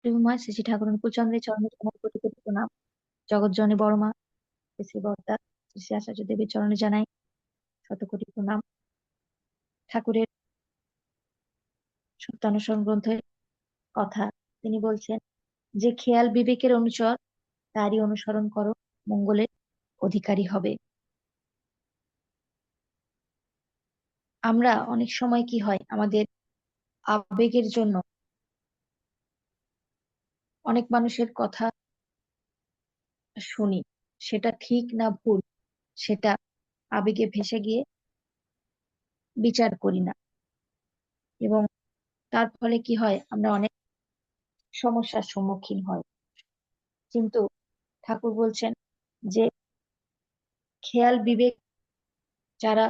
প্রেমময় শ্রী শ্রী ঠাকুর অনুকূলচন্দ্রের চরণে তোমার কোটি কোটি প্রণাম। জগৎজননী বড়মা শ্রী শ্রী বরদা শ্রী শ্রী আচার্য দেবের চরণে জানাই শত কোটি প্রণাম। ঠাকুরের সত্যানুসরণ গ্রন্থের কথা তিনি বলছেন যে খেয়াল বিবেকের অনুচর তারই অনুসরণ করো, মঙ্গলের অধিকারী হবে। আমরা অনেক সময় কি হয়, আমাদের আবেগের জন্য অনেক মানুষের কথা শুনি, সেটা ঠিক না ভুল সেটা আবেগে ভেসে গিয়ে বিচার করি না, এবং তার ফলে কি হয়, আমরা অনেক সমস্যার সম্মুখীন হই। কিন্তু ঠাকুর বলছেন যে খেয়াল বিবেক যারা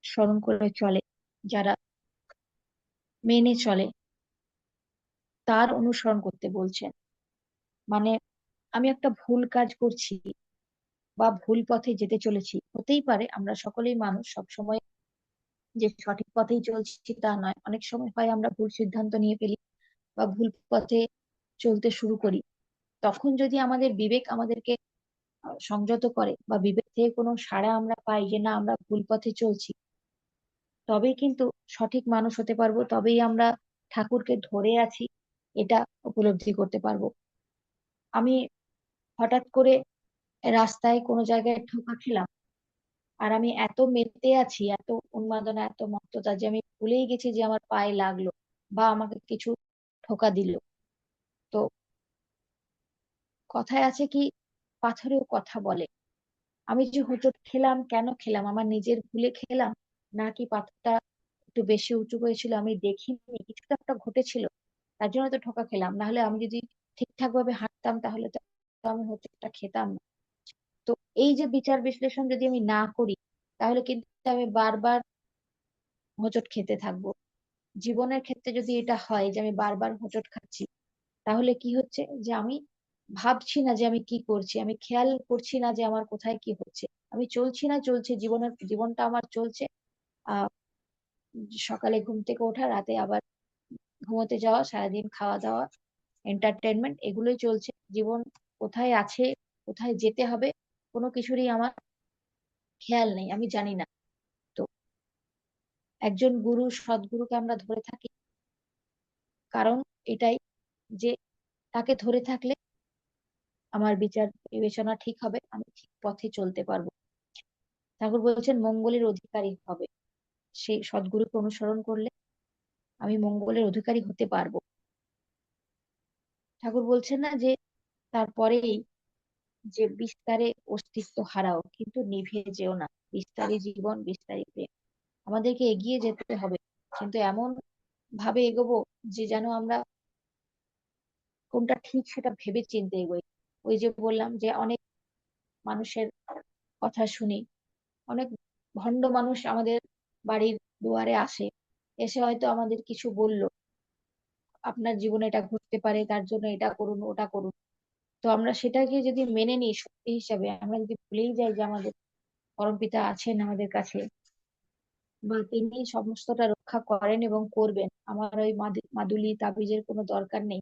স্মরণ করে চলে, যারা মেনে চলে, তার অনুসরণ করতে বলছেন। মানে আমি একটা ভুল কাজ করছি বা ভুল পথে যেতে চলেছি, হতেই পারে আমরা সকলেই মানুষ, সব সময় যে সঠিক পথেই চলছি তা নয়, অনেক সময় হয় আমরা ভুল সিদ্ধান্ত নিয়ে ফেলি বা ভুল পথে চলতে শুরু করি। তখন যদি আমাদের বিবেক আমাদেরকে সংযত করে বা বিবেক থেকে কোনো সাড়া আমরা পাই যে না, আমরা ভুল পথে চলছি, তবেই কিন্তু সঠিক মানুষ হতে পারবো, তবেই আমরা ঠাকুরকে ধরে আছি এটা উপলব্ধি করতে পারবো। আমি হঠাৎ করে রাস্তায় কোনো জায়গায় ঠোকা খেলাম, আর আমি এত মেতে আছি, এত উন্মাদনা, এত মত্ততা যে আমি ভুলেই গেছি যে আমার পায়ে লাগলো বা আমাকে কিছু ঠোকা দিল। তো কথায় আছে কি, পাথরেও কথা বলে। আমি যে হোঁচট খেলাম, কেন খেলাম? আমার নিজের ভুলে খেলাম, নাকি পাথরটা একটু বেশি উঁচু হয়েছিল, আমি দেখিনি, কিছু তো একটা ঘটেছিল, তার জন্য তো ঠোকা খেলাম। না হলে আমি যদি ঠিকঠাক ভাবে হাঁটতাম তাহলে তো আমি হোঁচটটা খেতাম না। তো এই যে বিচার বিশ্লেষণ যদি আমি না করি, তাহলে কিন্তু আমি বারবার হোঁচট খেতে থাকবো। জীবনের ক্ষেত্রে যদি এটা হয় যে আমি বারবার হোঁচট খাচ্ছি, তাহলে কি হচ্ছে যে আমি ভাবছি না যে আমি কি করছি, আমি খেয়াল করছি না যে আমার কোথায় কি হচ্ছে। আমি চলছি না, চলছে জীবনটা আমার চলছে। আহ সকালে ঘুম থেকে ওঠা, রাতে আবার ঘুমোতে যাওয়া, সারাদিন খাওয়া দাওয়া, এন্টারটেনমেন্ট, এগুলোই চলছে। জীবন কোথায় আছে, কোথায় যেতে হবে, কোনো কিছুরই আমার খেয়াল নেই, আমি জানি না। তো একজন গুরু, সদ্গুরুকে আমরা ধরে থাকি কারণ এটাই, যে তাকে ধরে থাকলে আমার বিচার বিবেচনা ঠিক হবে, আমি ঠিক পথে চলতে পারবো। ঠাকুর বলছেন মঙ্গলের অধিকারী হবে, সেই সদ্গুরুকে অনুসরণ করলে আমি মঙ্গলের অধিকারী হতে পারবো। ঠাকুর বলছেন না যে তারপরেই যে বিস্তারে অস্তিত্ব হারাও কিন্তু নিভে যেও না, বিস্তারী জীবন বিস্তারী প্রেম। আমাদেরকে এগিয়ে যেতে হবে, কিন্তু এমন ভাবে এগোবো যে যেন আমরা কোনটা ঠিক সেটা ভেবে চিন্তে এগোই। ওই যে বললাম যে অনেক মানুষের কথা শুনি, অনেক ভণ্ড মানুষ আমাদের বাড়ির দুয়ারে আসে, এসে হয়তো আমাদের কিছু বলল, আপনার জীবনে এটা ঘটতে পারে, তার জন্য এটা করুন ওটা করুন। তো আমরা সেটাকে যদি মেনে নিই সত্যি হিসাবে, আমরা যদি ভুলেই যাই যে আমাদের পরমপিতা আছেন আমাদের কাছে, বা তিনি সমস্তটা রক্ষা করেন এবং করবেন, আমার ওই মাদুলি তাবিজের কোনো দরকার নেই,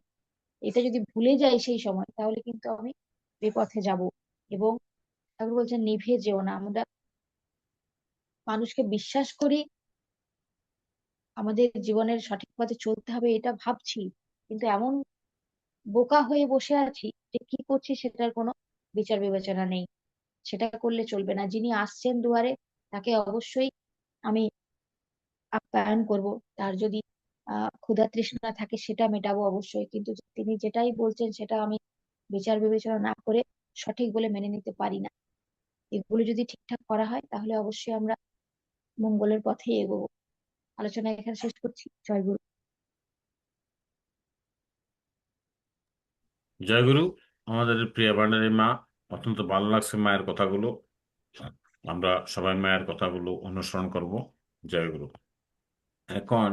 এটা যদি ভুলে যাই সেই সময়, তাহলে কিন্তু আমি বিপথে যাব। এবং ঠাকুর বলছেন নিভে যেও না। আমরা মানুষকে বিশ্বাস করি, আমাদের জীবনের সঠিক পথে চলতে হবে এটা ভাবছি, কিন্তু এমন বোকা হয়ে বসে আছি যে কি করছি সেটার কোনো বিচার বিবেচনা নেই। সেটা করলে চলবে না। যিনি আসছেন দুয়ারে, তাকে অবশ্যই আমি আপ্যায়ন করব। তার যদি ক্ষুধা তৃষ্ণা থাকে সেটা মেটাবো অবশ্যই, কিন্তু তিনি যেটাই বলছেন সেটা আমি বিচার বিবেচনা না করে সঠিক বলে মেনে নিতে পারি না। এগুলো যদি ঠিকঠাক করা হয় তাহলে অবশ্যই আমরা মঙ্গলের পথে এগোবো। আলোচনা এখানে শেষ করছি। জয় গুরু। জয়গুরু। আমাদের প্রিয়া ভান্ডারী মা, অত্যন্ত ভালো লাগছে মায়ের কথাগুলো। আমরা সবাই মায়ের কথাগুলো অনুসরণ করব। জয়গুরু। এখন